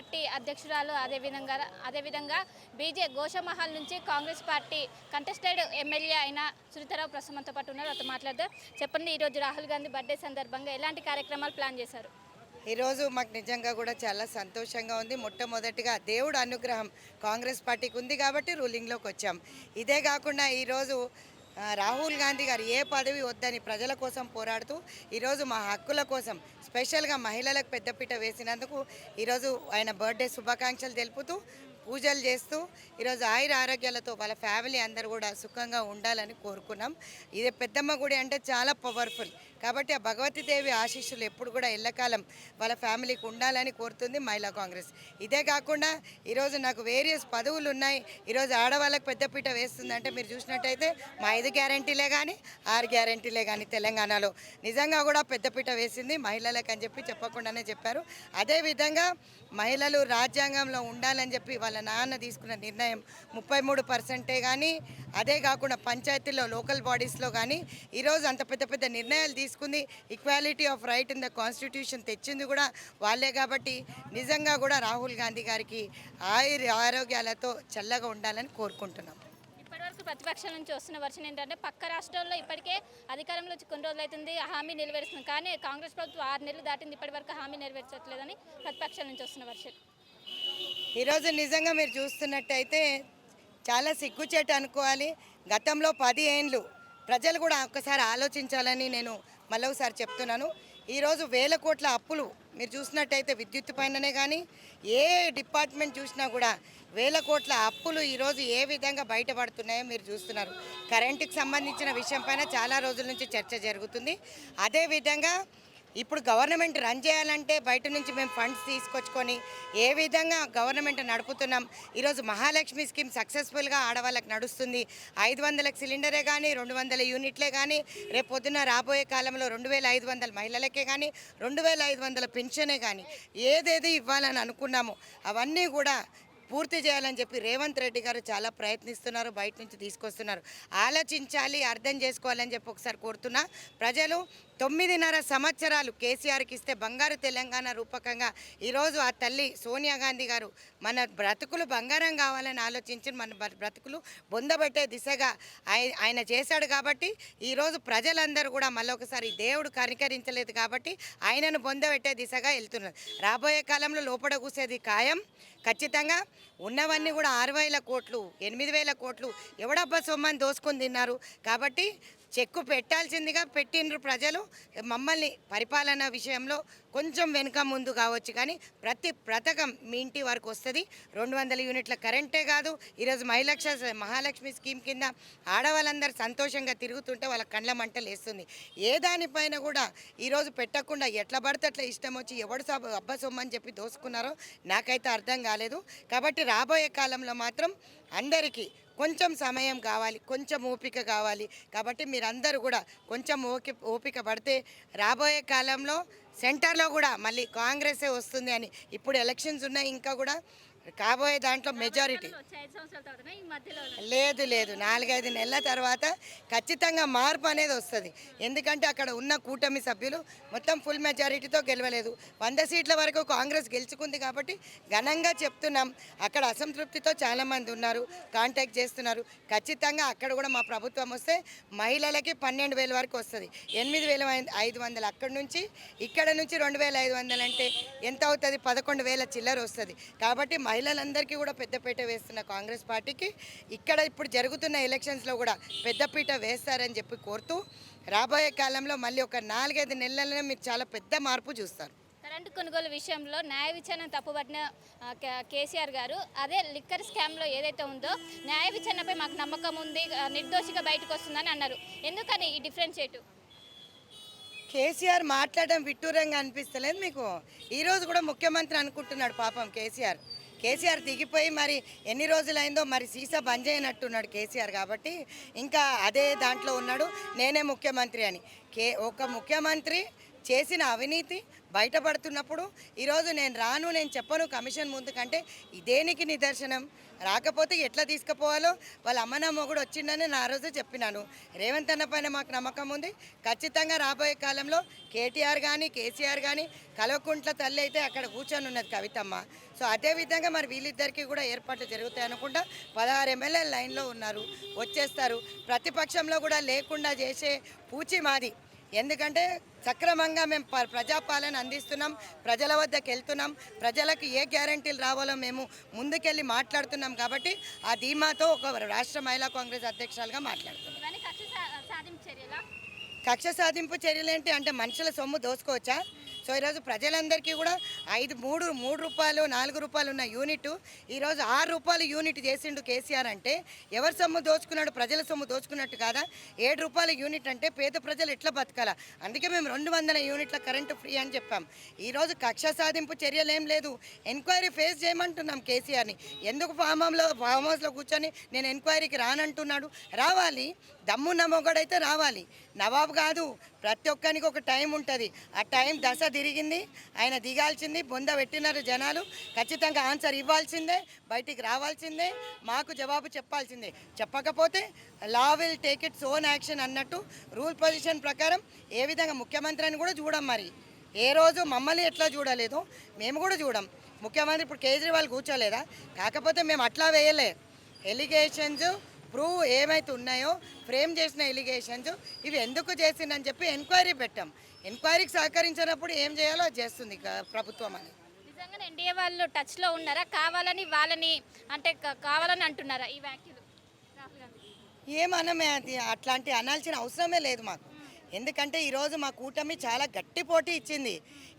Party అధ్యక్షురాలు అదేవిధంగా గోషామహల్ నుంచి కాంగ్రెస్ పార్టీ కంటెస్టెడ్ ఎమ్మెల్యే అయిన సునీతారావు ప్రస్తుతం మనతో పాటు ఉన్నారు. అతను మాట్లాడదాం. చెప్పండి, ఈరోజు రాహుల్ గాంధీ బర్త్డే సందర్భంగా ఎలాంటి కార్యక్రమాలు ప్లాన్ చేశారు? ఈరోజు మాకు నిజంగా కూడా చాలా సంతోషంగా ఉంది. మొట్టమొదటిగా దేవుడు అనుగ్రహం కాంగ్రెస్ పార్టీకి ఉంది కాబట్టి రూలింగ్లోకి వచ్చాం. ఇదే కాకుండా ఈరోజు రాహుల్ గాంధీ గారు ఏ పదవి వద్దని ప్రజల కోసం పోరాడుతూ ఈరోజు మా హక్కుల కోసం స్పెషల్గా మహిళలకు పెద్దపీట వేసినందుకు ఈరోజు ఆయన బర్త్డే శుభాకాంక్షలు తెలుపుతూ పూజలు చేస్తూ ఈరోజు ఆయుర ఆరోగ్యాలతో వాళ్ళ ఫ్యామిలీ అందరూ కూడా సుఖంగా ఉండాలని కోరుకున్నాం. ఇది పెద్దమ్మ గుడి అంటే చాలా పవర్ఫుల్ కాబట్టి ఆ భగవతీదేవి ఆశీస్సులు ఎప్పుడు కూడా ఎల్లకాలం వాళ్ళ ఫ్యామిలీకి ఉండాలని కోరుతుంది మహిళా కాంగ్రెస్. ఇదే కాకుండా ఈరోజు నాకు వేరియస్ పదవులు ఉన్నాయి. ఈరోజు ఆడవాళ్ళకి పెద్దపీట వేస్తుందంటే మీరు చూసినట్టయితే మా 5 గ్యారంటీలే కానీ 6 గ్యారంటీలే కానీ తెలంగాణలో నిజంగా కూడా పెద్దపీట వేసింది మహిళలకు అని చెప్పి చెప్పకుండానే చెప్పారు. అదేవిధంగా మహిళలు రాజ్యాంగంలో ఉండాలని చెప్పి వాళ్ళ నాన్న తీసుకున్న నిర్ణయం 33% కానీ అదే కాకుండా పంచాయతీలో లోకల్ బాడీస్లో కానీ ఈరోజు అంత పెద్ద పెద్ద నిర్ణయాలు తీసుకుంది. Equality of right in the constitution తెచ్చింది కూడా వాళ్ళే కాబట్టి నిజంగా కూడా రాహుల్ గాంధీ గారికి ఆరోగ్యాలతో చల్లగా ఉండాలని కోరుకుంటున్నాం. ఇప్పటివరకు ప్రతిపక్షాల నుంచి వస్తున్న వర్షన్ ఏంటంటే పక్క రాష్ట్రాల్లో ఇప్పటికే అధికారంలో వచ్చి కొన్ని రోజులు అవుతుంది, హామీ నెరవేరుస్తుంది. కానీ కాంగ్రెస్ ప్రభుత్వం 6 నెలలు దాటింది, ఇప్పటివరకు హామీ నెరవేర్చట్లేదని ప్రతిపక్షాల నుంచి వస్తున్న వర్షన్. ఈరోజు నిజంగా మీరు చూస్తున్నట్టయితే చాలా సిగ్గుచేటు అనుకోవాలి. గతంలో 10 ఏండ్లు ప్రజలు కూడా ఒక్కసారి ఆలోచించాలని నేను మళ్ళొకసారి చెప్తున్నాను. ఈరోజు వేల కోట్ల అప్పులు మీరు చూసినట్టయితే విద్యుత్ పైననే కానీ ఏ డిపార్ట్మెంట్ చూసినా కూడా వేల కోట్ల అప్పులు ఈరోజు ఏ విధంగా బయటపడుతున్నాయో మీరు చూస్తున్నారు. కరెంటుకి సంబంధించిన విషయం పైన చాలా రోజుల నుంచి చర్చ జరుగుతుంది. అదేవిధంగా ఇప్పుడు గవర్నమెంట్ రన్ చేయాలంటే బయట నుంచి మేము ఫండ్స్ తీసుకొచ్చుకొని ఏ విధంగా గవర్నమెంట్ నడుపుతున్నాం. ఈరోజు మహాలక్ష్మి స్కీమ్ సక్సెస్ఫుల్గా ఆడవాళ్ళకి నడుస్తుంది. 500 సిలిండరే కానీ 200 యూనిట్లే కానీ రేపు పొద్దున రాబోయే కాలంలో 2500 మహిళలకే కానీ 2500 పెన్షనే కానీ ఏదేది ఇవ్వాలని అనుకున్నామో అవన్నీ కూడా పూర్తి చేయాలని చెప్పి రేవంత్ రెడ్డి గారు చాలా ప్రయత్నిస్తున్నారు, బయట నుంచి తీసుకొస్తున్నారు. ఆలోచించాలి, అర్థం చేసుకోవాలని చెప్పి ఒకసారి కోరుతున్నా. ప్రజలు 9.5 సంవత్సరాలు కేసీఆర్కి ఇస్తే బంగారు తెలంగాణ రూపకంగా ఈరోజు ఆ తల్లి సోనియా గాంధీ గారు మన బ్రతుకులు బంగారం కావాలని ఆలోచించి మన బ్రతుకులు బొందబెట్టే దిశగా ఆయన చేశాడు. కాబట్టి ఈరోజు ప్రజలందరూ కూడా మళ్ళొకసారి దేవుడు కనికరించలేదు కాబట్టి ఆయనను బొందబెట్టే దిశగా వెళ్తున్నారు. రాబోయే కాలంలో లోపల కూసేది ఖాయం. ఖచ్చితంగా ఉన్నవన్నీ కూడా 6,000 కోట్లు 8,000 కోట్లు ఎవడబ్బా సొమ్మని దోసుకొని తిన్నారు. కాబట్టి చెక్కు పెట్టాల్సిందిగా పెట్టిండ్రు ప్రజలు. మమ్మల్ని పరిపాలన విషయంలో కొంచెం వెనుక ముందు కావచ్చు కానీ ప్రతి పథకం మీ ఇంటి వరకు వస్తుంది. 200 యూనిట్ల కరెంటే కాదు, ఈరోజు మహాలక్ష్మి స్కీమ్ కింద ఆడవాళ్ళందరూ సంతోషంగా తిరుగుతుంటే వాళ్ళ కండ్ల మంటలు వేస్తుంది. ఏ దానిపైన కూడా ఈరోజు పెట్టకుండా ఎట్లా పడితే అట్లా ఇష్టం వచ్చి ఎవడు అబ్బా సొమ్మని చెప్పి దోసుకున్నారో నాకైతే అర్థం కాలేదు. కాబట్టి రాబోయే కాలంలో మాత్రం అందరికీ కొంచెం సమయం కావాలి, కొంచెం ఓపిక కావాలి. కాబట్టి మీరందరూ కూడా కొంచెం ఓపిక పడితే రాబోయే కాలంలో సెంటర్లో కూడా మళ్ళీ కాంగ్రెసే వస్తుంది అని ఇప్పుడు ఎలక్షన్స్ ఉన్నాయి. ఇంకా కూడా కాబోయే దాంట్లో మెజారిటీ లేదు 4-5 నెలల తర్వాత ఖచ్చితంగా మార్పు అనేది వస్తుంది. ఎందుకంటే అక్కడ ఉన్న కూటమి సభ్యులు మొత్తం ఫుల్ మెజారిటీతో గెలవలేదు. 100 సీట్ల వరకు కాంగ్రెస్ గెలుచుకుంది కాబట్టి ఘనంగా చెప్తున్నాం. అక్కడ అసంతృప్తితో చాలామంది ఉన్నారు, కాంటాక్ట్ చేస్తున్నారు. ఖచ్చితంగా అక్కడ కూడా మా ప్రభుత్వం వస్తే మహిళలకి 12,000 వరకు వస్తుంది. 8,500 అక్కడి నుంచి ఇక్కడ నుంచి 2,500 అంటే ఎంత అవుతుంది? 11,000 చిల్లర వస్తుంది. కాబట్టి మహిళలందరికీ కూడా పెద్దపీట వేస్తున్న కాంగ్రెస్ పార్టీకి ఇక్కడ ఇప్పుడు జరుగుతున్న ఎలక్షన్స్లో కూడా పెద్దపీట వేస్తారని చెప్పి కోరుతూ రాబోయే కాలంలో మళ్ళీ ఒక 4-5 నెలలనే మీరు చాలా పెద్ద మార్పు చూస్తారు. కరెంటు కొనుగోలు విషయంలో న్యాయ విచారణ తప్పుపట్టిన కేసీఆర్ గారు అదే లిక్కర్ స్కామ్లో ఏదైతే ఉందో న్యాయ విచారణపై మాకు నమ్మకం ఉంది, నిర్దోషిగా బయటకు వస్తుందని అన్నారు. ఎందుకని ఈ డిఫరెన్షియేట్? కేసీఆర్ మాట్లాడడం విట్టూరంగా అనిపిస్తలేదు మీకు? ఈరోజు కూడా ముఖ్యమంత్రి అనుకుంటున్నాడు పాపం కేసీఆర్ దిగిపోయి మరి ఎన్ని రోజులైందో మరి సీసా బంద్ చేయనట్టున్నాడు కేసీఆర్. కాబట్టి ఇంకా అదే దాంట్లో ఉన్నాడు, నేనే ముఖ్యమంత్రి అని. ఒక ముఖ్యమంత్రి చేసిన అవినీతి బయటపడుతున్నప్పుడు ఈరోజు నేను చెప్పను కమిషన్ ముందు కంటే దేనికి నిదర్శనం? రాకపోతే ఎట్లా తీసుకుపోవాలో వాళ్ళ అమ్మ మొగుడు వచ్చిండని నా రోజు చెప్పినాను. రేవంత్ అన్న పైన మాకు నమ్మకం ఉంది. ఖచ్చితంగా రాబోయే కాలంలో కేటీఆర్ కానీ కేసీఆర్ కానీ కల్వకుంట్ల తల్లి అయితే అక్కడ కూర్చొని ఉన్నది కవితమ్మ. సో అదేవిధంగా మరి వీళ్ళిద్దరికీ కూడా ఏర్పాట్లు జరుగుతాయి అనుకుంటా. 16 ఎమ్మెల్యేలు లైన్లో ఉన్నారు, వచ్చేస్తారు. ప్రతిపక్షంలో కూడా లేకుండా చేసే పూచి మాది. ఎందుకంటే సక్రమంగా మేము ప్రజాపాలన అందిస్తున్నాం, ప్రజల వద్దకు వెళ్తున్నాం, ప్రజలకు ఏ గ్యారంటీలు రావాలో మేము ముందుకెళ్ళి మాట్లాడుతున్నాం. కాబట్టి ఆ ధీమాతో ఒక రాష్ట్ర మహిళా కాంగ్రెస్ అధ్యక్షురాలుగా మాట్లాడుతున్నాం. ఇవన్నీ సాధింపు చర్యలా? కక్ష సాధింపు చర్యలు ఏంటి అంటే మనుషుల సొమ్ము దోసుకోవచ్చా? సో ఈరోజు ప్రజలందరికీ కూడా 3 రూపాయలు 4 రూపాయలు ఉన్న యూనిట్ ఈరోజు 6 రూపాయలు యూనిట్ చేసిండు కేసీఆర్ అంటే ఎవరి సొమ్ము దోచుకున్నాడు? ప్రజల సొమ్ము దోచుకున్నట్టు కాదా? 7 రూపాయల యూనిట్ అంటే పేద ప్రజలు ఎట్లా బతకాలా? అందుకే మేము 200 యూనిట్ల కరెంటు ఫ్రీ అని చెప్పాం. ఈరోజు కక్ష సాధింపు చర్యలు ఏం లేదు, ఎంక్వైరీ ఫేస్ చేయమంటున్నాం కేసీఆర్ని. ఎందుకు ఫామ్ హౌస్లో కూర్చొని నేను ఎంక్వైరీకి రానంటున్నాడు? రావాలి, దమ్మున్న మొగడైతే రావాలి. నవాబు కాదు, ప్రతి ఒక్కరికి ఒక టైం ఉంటుంది. ఆ టైం దశ తిరిగింది, ఆయన దిగాల్సింది, బొంద పెట్టినారు జనాలు. ఖచ్చితంగా ఆన్సర్ ఇవ్వాల్సిందే, బయటికి రావాల్సిందే, మాకు జవాబు చెప్పాల్సిందే. చెప్పకపోతే law will take its own action అన్నట్టు రూల్ పొజిషన్ ప్రకారం ఏ విధంగా ముఖ్యమంత్రి అని కూడా చూడం. మరి ఏ రోజు మమ్మల్ని ఎట్లా చూడలేదు మేము కూడా చూడం. ముఖ్యమంత్రి ఇప్పుడు కేజ్రీవాల్ కూర్చోలేదా? కాకపోతే మేము అట్లా వేయలే. ఎలిగేషన్స్ ప్రూవ్ ఏమైతే ఉన్నాయో ఫ్రేమ్ చేసిన ఎలిగేషన్స్ ఇవి ఎందుకు చేసిందని చెప్పి ఎంక్వైరీ పెట్టాం. ఎంక్వైరీకి సహకరించినప్పుడు ఏం చేయాలో అది చేస్తుంది ప్రభుత్వం అని. నిజంగా ఎన్డీఏ వాళ్ళు టచ్లో ఉన్నారా? కావాలని వాళ్ళని అంటే కావాలని అంటున్నారా ఈ వ్యాఖ్యలు రాహుల్ గాంధీ? ఏమనమే, అది అట్లాంటి అనాల్సిన అవసరమే లేదు మాకు. ఎందుకంటే ఈరోజు మా కూటమి చాలా గట్టి పోటీ ఇచ్చింది.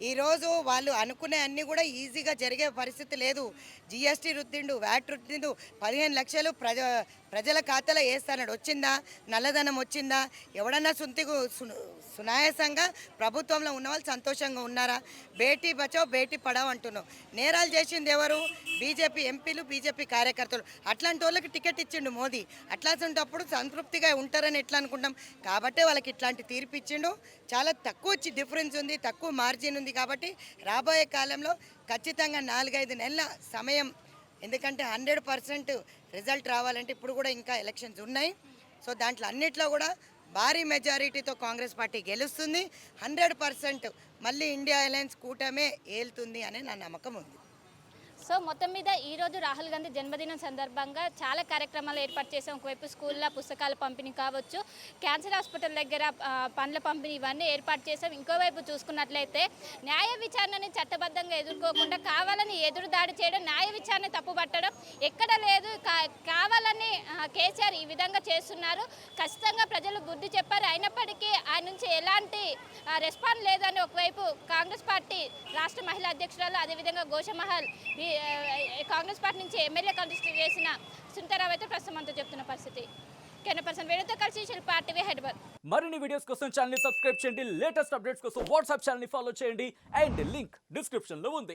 ఈరోజు వాళ్ళు అనుకునే అన్నీ కూడా ఈజీగా జరిగే పరిస్థితి లేదు. జిఎస్టీ రుద్దిండు, వ్యాట్ రుద్దిండు, 15 లక్షలు ప్రజల ఖాతాలో వేస్తాడు. వచ్చిందా? నల్లధనం వచ్చిందా? ఎవడన్నా సునాయాసంగా ప్రభుత్వంలో ఉన్న వాళ్ళు సంతోషంగా ఉన్నారా? బేటీ బచావ్ బేటీ పడావ్ అంటున్నావు. నేరాలు చేసింది ఎవరు? బీజేపీ ఎంపీలు, బీజేపీ కార్యకర్తలు. అట్లాంటి వాళ్ళకి టికెట్ ఇచ్చిండు మోదీ. అట్లాంటప్పుడు సంతృప్తిగా ఉంటారని ఎట్లా అనుకుంటాం? కాబట్టే వాళ్ళకి ఇట్లాంటి తీర్పు ఇచ్చిండు. చాలా తక్కువ డిఫరెన్స్ ఉంది, తక్కువ మార్జిన్ ఉంది. కాబట్టి రాబోయే కాలంలో ఖచ్చితంగా 4-5 నెలల సమయం, ఎందుకంటే 100% రిజల్ట్ రావాలంటే ఇప్పుడు కూడా ఇంకా ఎలక్షన్స్ ఉన్నాయి. సో దాంట్లో అన్నిట్లో కూడా భారీ మెజారిటీతో కాంగ్రెస్ పార్టీ గెలుస్తుంది. 100% మళ్ళీ ఇండియా అలయన్స్ కూటమే ఏలుతుంది అనే నా నమ్మకం ఉంది. సో మొత్తం మీద ఈరోజు రాహుల్ గాంధీ జన్మదినం సందర్భంగా చాలా కార్యక్రమాలు ఏర్పాటు చేసాం. ఒకవైపు స్కూల్లో పుస్తకాల పంపిణీ కావచ్చు, క్యాన్సర్ హాస్పిటల్ దగ్గర పండ్ల పంపిణీ, ఇవన్నీ ఏర్పాటు చేసాం. ఇంకోవైపు చూసుకున్నట్లయితే న్యాయ విచారణని చట్టబద్ధంగా ఎదుర్కోకుండా కావాలని ఎదురు దాడి చేయడం, న్యాయ విచారణ తప్పుపట్టడం ఎక్కడ లేదు. కావాలని కేసీఆర్ ఈ విధంగా చేస్తున్నారు. ఖచ్చితంగా ప్రజలు బుద్ధి చెప్పారు. అయినప్పటికీ ఆయన నుంచి ఎలాంటి రెస్పాన్స్ లేదని ఒకవైపు కాంగ్రెస్ పార్టీ రాష్ట్ర మహిళా అధ్యక్షురాలు, అదేవిధంగా గోషమహల్ కాంగ్రెస్ పార్టీ నుంచి ఎమ్మెల్యే కంటెస్ట్ చేసిన సునీతారావు అయితే ప్రస్తుతం అంతా చెప్తున్న పరిస్థితి. కెమెరా వేణుతో కలిసి శిల్పా టీవీ హైదరాబాద్. మరిన్ని వీడియోస్ కోసం ఛానల్ ని సబ్స్క్రైబ్ చేయండి, లేటెస్ట్ అప్డేట్స్ కోసం వాట్సాప్ ఛానల్ ని ఫాలో చేయండి అండ్ లింక్ డిస్క్రిప్షన్ లో ఉంది.